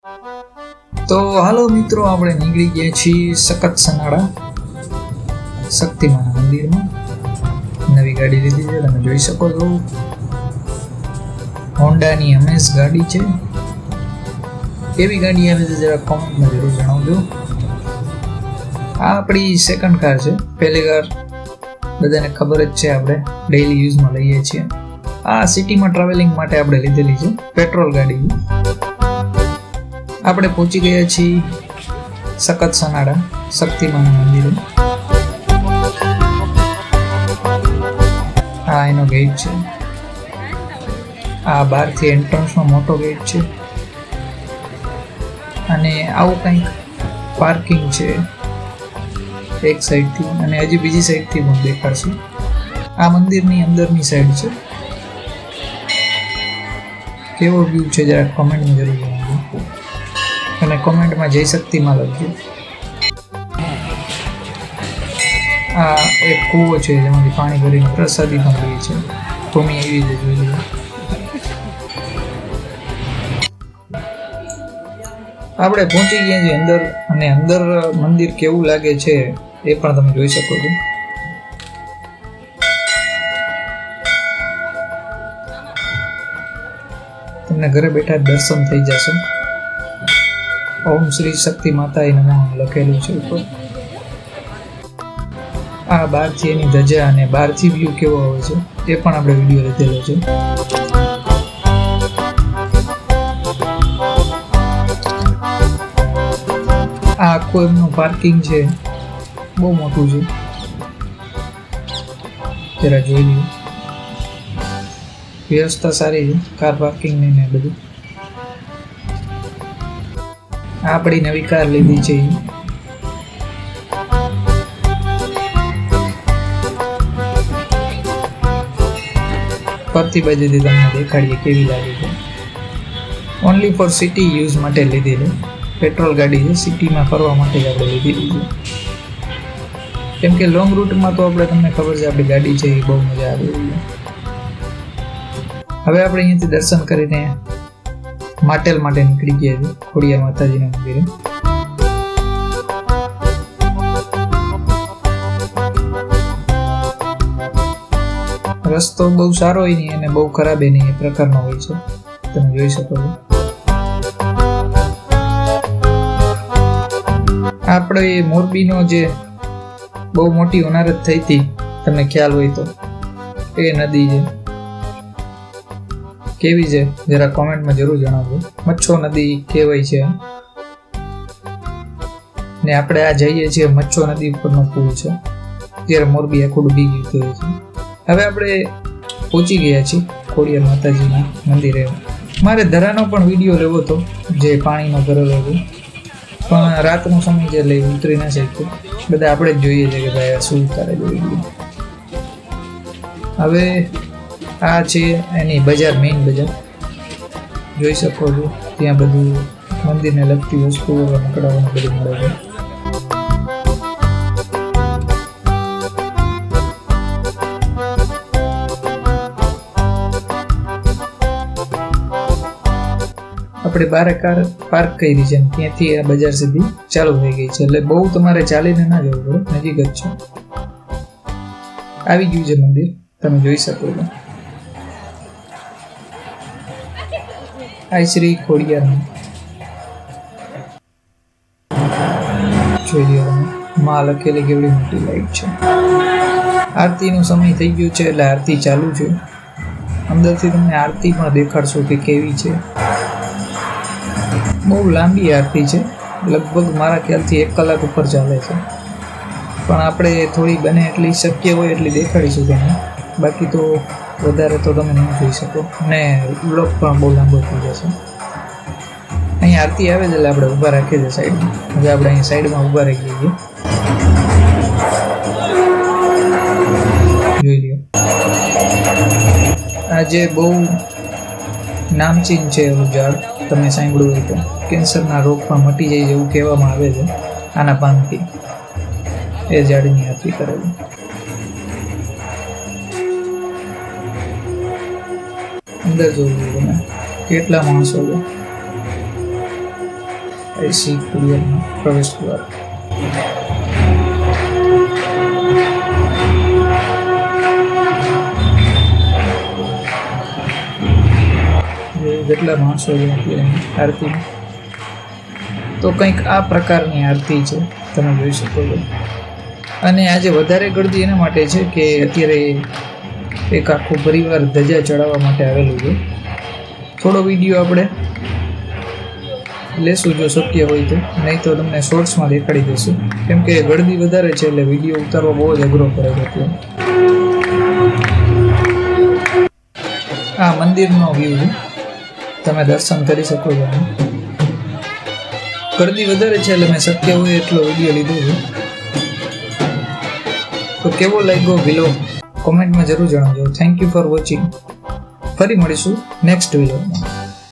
તો હાલો મિત્રો, આપણે નીકળી ગયા છીએ સખત સનાડા શક્તિમાના મંદિરમાં. નવી ગાડી લીધી છે, તમે જોઈ શકો છો. હોન્ડાની અમેઝ ગાડી છે. કેવી ગાડી આવે છે જરા કોમેન્ટમાં જરૂર જણાવજો. આ આપણી સેકન્ડ કાર છે. પહેલી કાર બધાને ખબર જ છે, આપણે ડેઈલી યુઝમાં લઈએ છીએ. આ સિટીમાં ટ્રાવેલિંગ માટે આપણે લીધેલી છે, પેટ્રોલ ગાડી. આપણે પહોંચી ગયા છીએ સખત સનાડા શક્તિમાના મંદિરે. આ એનો ગેટ છે. આ બહારથી એન્ટ્રન્સનો મોટો ગેટ છે અને આવું કંઈક પાર્કિંગ છે એક સાઈડથી, અને હજી બીજી સાઈડથી પણ દેખાડશે. આ મંદિરની અંદરની સાઈડ છે. કેવો વ્યૂ છે જરા કોમેન્ટમાં જરૂર જણાવજો, અને કોમેન્ટમાં જય શક્તિમાં લખજો. આ એક કૂવો છે જેમાંથી પાણી ભરીને પ્રસાદી પણ લઈએ છે. ભૂમિ એવી રીતે જોઈ લઈએ. આપણે પહોંચી ગયા છીએ અંદર, અને અંદર મંદિર કેવું લાગે છે એ પણ તમે જોઈ શકો છો. તમને ઘરે બેઠા દર્શન થઈ જશે. ઓમ શ્રી શક્તિ માતાએ નમઃ લખેલું છે ઉપર. આ બહારથી એની ધજા અને બહારથી વ્યૂ કેવો આવે છે એ પણ આપણે વિડીયો લીધેલો છે. આ આખું એમનું પાર્કિંગ છે, બહુ મોટું છે. જરા જોઈ લઈએ. વ્યવસ્થા સારી છે કાર પાર્કિંગની ને બધું. આપણી નવી કાર લીધી છે. ફરતી બાજુથી તમને દેખાડીએ કેવી લાગે છે. ઓનલી ફોર સિટી યુઝ માટે લીધેલી પેટ્રોલ ગાડી છે. સિટીમાં ફરવા માટે જ આપણે લીધેલી છે, કેમ કે લોંગ રૂટમાં તો આપણે તમને ખબર છે આપણી ગાડી છે એ બહુ મજા આવે એવી છે. હવે આપણે અહીંયાથી દર્શન કરીને માટેલ માટે નીકળી ગયા છે, ખોડિયાર માતાજીના મંદિરે. રસ્તો બહુ સારો હોય નહીં અને બહુ ખરાબ એ નહીં, એ પ્રકારનો હોય છે, તમે જોઈ શકો છો. આપણે મોરબીનો જે બહુ મોટી હોનારત થઈ હતી, તમને ખ્યાલ હોય તો, એ નદી છે. કેવી છે જરા કોમેન્ટમાં જરૂર જણાવજો. મચ્છો નદી કહેવાય છે. ને આપણે આ જઈએ છીએ મચ્છો નદી ઉપરનો પુલ છે, જ્યારે મોરબી આખું ડૂબી ગયું છે. હવે આપણે પહોંચી ગયા છીએ ખોડિયાર માતાજીના મંદિરે. મારે ધરાનો પણ વિડીયો લેવો હતો જે પાણીનો ભરેલો હતો, પણ રાતનો સમય છે એટલે ઉતરી ના શક્યો. બધા આપણે જ જોઈએ છે કે ભાઈ શું ઉતારે જોઈએ. હવે આ છે એની બજાર, મેઇન બજાર જોઈ શકો છો. ત્યાં બધું મંદિરને લગતી વસ્તુઓ, રમકડાઓને બધું મળે છે. આપણે બારે કાર પાર્ક કરી છે, ત્યાંથી આ બજાર સીધી ચાલુ થઈ ગઈ છે, એટલે બહુ તમારે ચાલીને ના જવું પડે, નજીક જ છે. આવી ગયું છે મંદિર, તમે જોઈ શકો છો. આ શ્રી ખોડિયાર જોઈ લો. માં લખેલી કેવડી મોટી લાઈટ છે. આરતીનો સમય થઈ ગયો છે એટલે આરતી ચાલુ છે. અંદરથી તમને આરતી પણ દેખાડશો કે કેવી છે. બહુ લાંબી આરતી છે, લગભગ મારા ખ્યાલથી 1 કલાક ઉપર ચાલે છે, પણ આપણે થોડી બને એટલી શક્ય હોય એટલી દેખાડીશું તમને. બાકી તો વધારે તો તમે નહીં જોઈ શકો, અને બ્લોગ પણ બહુ લાંબો થઈ જશે. અહીંયા આરતી આવે છે એટલે આપણે ઊભા રાખીએ છીએ સાઈડમાં. હવે આપણે અહીં સાઈડમાં ઊભા રાખી છીએ. જોઈ લ્યો. આ જે બહુ નામચીન છે એવું ઝાડ, તમે સાંભળ્યું હોય તો, કેન્સરના રોગ પણ મટી જાય એવું કહેવામાં આવે છે આના પાનથી. એ ઝાડની આરતી કરેલી. અંદર જોવું તમે કેટલા માણસો છે. આઈસી કુરિયરનો પ્રવેશ દ્વાર. જેટલા માણસો છે આરતી, તો કંઈક આ પ્રકારની આરતી છે, તમે જોઈ શકો છો. અને આજે વધારે ગળદી એના માટે છે કે અત્યારે એક આખું પરિવાર ધજા ચડાવવા માટે આવેલું છે. થોડો વિડીયો આપણે લેશું જો શક્ય હોય તો, નહીં તો તમને શોર્ટ્સમાં દેખાડી દઈશું, કેમ કે ગળદી વધારે છે એટલે વિડીયો ઉતારવો બહુ જ અઘરો પડે છે. એટલે આ મંદિરનો વ્યૂ છે, તમે દર્શન કરી શકો છો. ગળદી વધારે છે એટલે મેં શક્ય હોય એટલો વિડીયો લીધો છે. તો કેવો લાગ્યો વિલોગ કોમેન્ટમાં જરૂર જણાવજો. Thank you for watching. ફરી મળીશું નેક્સ્ટ વિડીયોમાં.